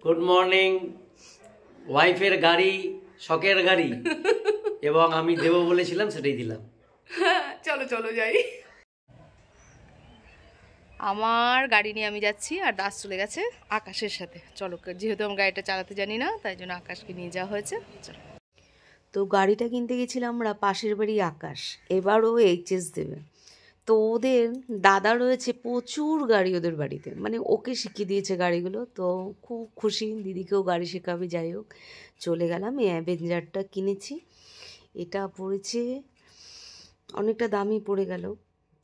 Good morning. ওয়াইফের গাড়ি শখের গাড়ি এবং আমি দেব বলেছিলাম সেটাই দিলাম। চলো চলো যাই। আমার গাড়ি নিয়ে আমি যাচ্ছি আর দাস চলে গেছে আকাশের সাথে। চলো, যেহেতু আমি গাড়িটা চালাতে জানি না তাই জন্য আকাশকে নিয়ে যাওয়া হয়েছে। চলো। তো গাড়িটা কিনতে গেছিলাম আমরা পাশের বাড়ি আকাশ, এবারও এইচএস দেবে। তো ওদের দাদা রয়েছে প্রচুর গাড়ি ওদের বাড়িতে, মানে ওকে শিখিয়ে দিয়েছে গাড়িগুলো। তো খুব খুশি, দিদিকেও গাড়ি শেখাবে। যাই হোক, চলে গেলাম। এই অ্যাভেঞ্জারটা কিনেছি, এটা পড়েছে অনেকটা দামই পড়ে গেল।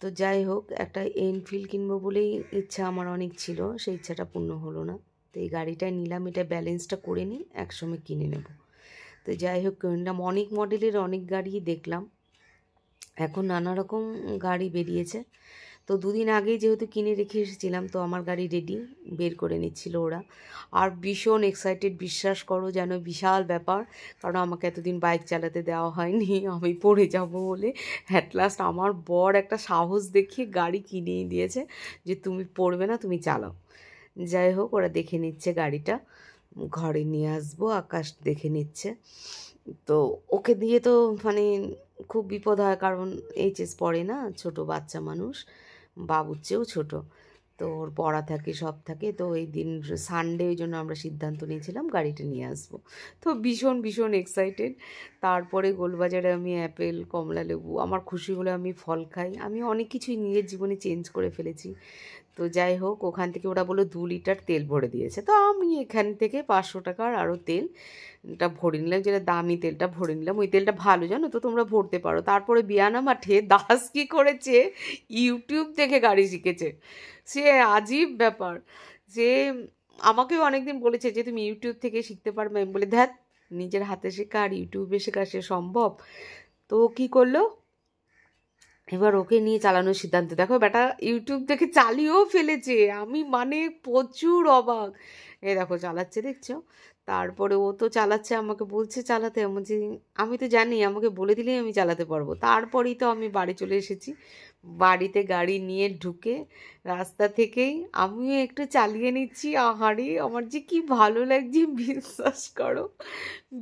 তো যাই হোক, একটা এনফিল্ড কিনবো বলেই ইচ্ছা আমার অনেক ছিল, সেই ইচ্ছাটা পূর্ণ হলো না। তো এই গাড়িটাই নিলাম, এটা ব্যালেন্সটা করে নিই, একসময় কিনে নেব। তো যাই হোক, কিনলাম। অনেক মডেলের অনেক গাড়ি দেখলাম, এখন নানা রকম গাড়ি বেরিয়েছে। তো দুদিন আগেই যেহেতু কিনে রেখে এসেছিলাম, তো আমার গাড়ি রেডি, বের করে নিচ্ছিল ওরা। আর ভীষণ এক্সাইটেড, বিশ্বাস করো, যেন বিশাল ব্যাপার। কারণ আমাকে এতদিন বাইক চালাতে দেওয়া হয়নি, আমি পড়ে যাব বলে। অ্যাট লাস্ট আমার বর একটা সাহস দেখিয়ে গাড়ি কিনেই দিয়েছে যে তুমি পড়বে না, তুমি চালাও। যাই হোক, ওরা দেখে নিচ্ছে গাড়িটা, ঘরে নিয়ে আসবো। আকাশ দেখে নিচ্ছে। তো ওকে দিয়ে তো মানে খুব বিপদ হয়, কারণ এইচএস পড়ে না, ছোট বাচ্চা মানুষ, বাবুর চেয়েও ছোটো। তো ওর পড়া থাকে, সব থাকে। তো এই দিন সানডে, ওই জন্য আমরা সিদ্ধান্ত নিয়েছিলাম গাড়িটা নিয়ে আসবো। তো ভীষণ ভীষণ এক্সাইটেড। তারপরে গোলবাজারে আমি অ্যাপেল, কমলা লেবু, আমার খুশি হলে আমি ফল খাই। আমি অনেক কিছুই নিজের জীবনে চেঞ্জ করে ফেলেছি। তো যাই হোক, ওখান থেকে ওরা বললো 2 লিটার তেল ভরে দিয়েছে। তো আমি এখান থেকে 500 টাকার আরও তেলটা ভরে নিলাম, যেটা দামি তেলটা ভরে নিলাম। ওই তেলটা ভালো, জানো তো, তোমরা ভরতে পারো। তারপরে বিয়ানা মাঠে দাস কী করেছে, ইউটিউব দেখে গাড়ি শিখেছে। সে আজীব ব্যাপার। যে আমাকেও অনেকদিন বলেছে যে তুমি ইউটিউব থেকে শিখতে পারবে। আমি বলি, ধ্যাত, নিজের হাতে শেখা আর ইউটিউবে শেখা সে সম্ভব? তো কী করলো, এবার ওকে নিয়ে চালানোর সিদ্ধান্ত। দেখো, বেটা ইউটিউব থেকে চালিয়েও ফেলেছে। আমি মানে প্রচুর অবাক। এ দেখো চালাচ্ছে, দেখছো? তারপরে ও তো চালাচ্ছে, আমাকে বলছে চালাতে। আমি তো জানি, আমাকে বলে দিলেই আমি চালাতে পারবো। তারপরেই তো আমি বাড়ি চলে এসেছি। বাড়িতে গাড়ি নিয়ে ঢুকে রাস্তা থেকেই আমিও একটু চালিয়ে নিচ্ছি। আহারে, আমার যে কি ভালো লাগছে, বিশ্বাস করো,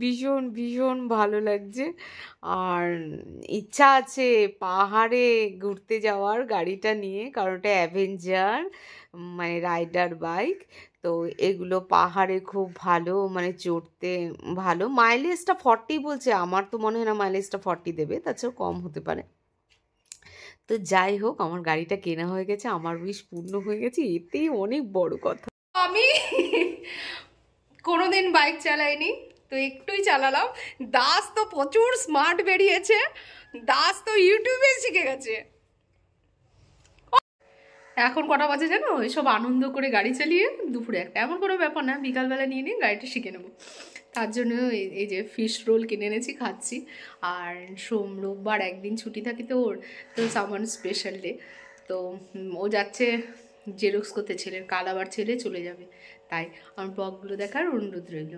ভীষণ ভীষণ ভালো লাগছে। আর ইচ্ছা আছে পাহাড়ে ঘুরতে যাওয়ার গাড়িটা নিয়ে, কারণ ওটা অ্যাভেঞ্জার, মানে রাইডার বাইক। তো এগুলো পাহাড়ে খুব ভালো, মানে চড়তে ভালো। মাইলেজটা 40 বলছে, আমার তো মনে হয় না মাইলেজটা 40 দেবে, তাছাড়াও কম হতে পারে। তো যাই হোক, আমার গাড়িটা কেনা হয়ে গেছে, আমার উইশ পূর্ণ হয়ে গেছে, এতেই অনেক বড় কথা। আমি কোনোদিন বাইক চালাইনি, তো একটুই চালালাম। দাস তো প্রচুর স্মার্ট বেরিয়েছে, দাস তো ইউটিউবে শিখে গেছে। এখন কটা বাজে জানো? এসব আনন্দ করে গাড়ি চালিয়ে দুপুরে একটা, এমন কোনো ব্যাপার না, বিকালবেলা নিয়ে নিয়ে গাড়িটা শিখে নেবো। তার জন্য এই যে ফিশ রোল কিনে এনেছি, খাচ্ছি। আর রোববার একদিন ছুটি থাকে তো ওর, তো সামান স্পেশাল ডে। তো ও যাচ্ছে জেরক্স করতে, ছেলের কাল আবার ছেলে চলে যাবে। তাই আমার ব্লগগুলো দেখার অনুরোধ রইল।